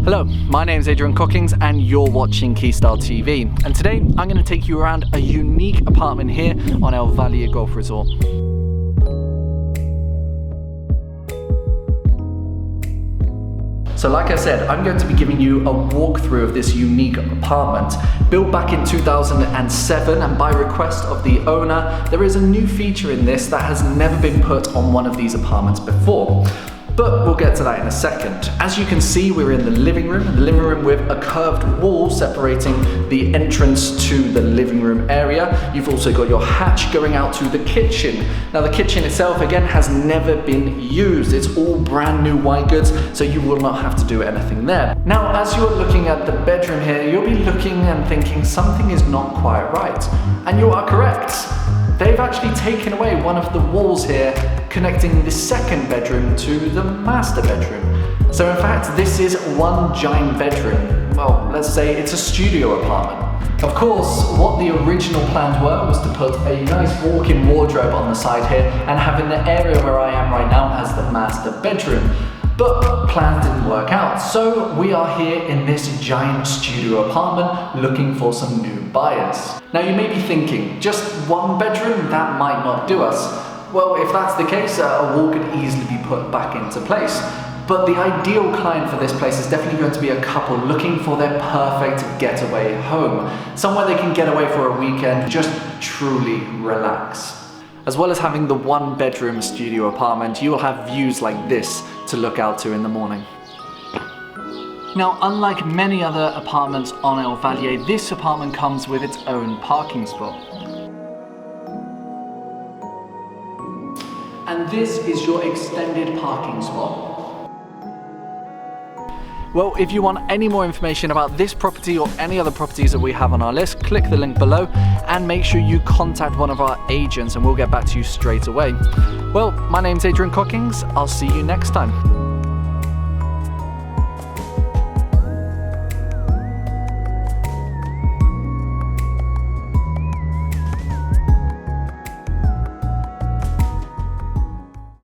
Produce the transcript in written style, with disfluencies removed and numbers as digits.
Hello, my name is Adrian Cockings and you're watching Keystyle TV. And today I'm going to take you around a unique apartment here on El Valle Golf Resort. So like I said, I'm going to be giving you a walkthrough of this unique apartment. Built back in 2007 and by request of the owner, there is a new feature in this that has never been put on one of these apartments before. But we'll get to that in a second. As you can see, we're in the living room with a curved wall separating the entrance to the living room area. You've also got your hatch going out to the kitchen. Now the kitchen itself, again, has never been used. It's all brand new white goods, so you will not have to do anything there. Now, as you're looking at the bedroom here, you'll be looking and thinking something is not quite right. And you are correct. They've actually taken away one of the walls here connecting the second bedroom to the master bedroom. So in fact, this is one giant bedroom. Well, let's say it's a studio apartment. Of course, what the original plans were was to put a nice walk-in wardrobe on the side here and having the area where I am right now as the master bedroom. But plans didn't work out, so we are here in this giant studio apartment looking for some new buyers. Now you may be thinking, just one bedroom? That might not do us. Well, if that's the case, a wall could easily be put back into place. But the ideal client for this place is definitely going to be a couple looking for their perfect getaway home. Somewhere they can get away for a weekend, just truly relax. As well as having the one bedroom studio apartment, you will have views like this to look out to in the morning. Now, unlike many other apartments on El Valle, this apartment comes with its own parking spot. And this is your extended parking spot. Well, if you want any more information about this property or any other properties that we have on our list, click the link below and make sure you contact one of our agents and we'll get back to you straight away. Well, my name's Adrian Cockings. I'll see you next time.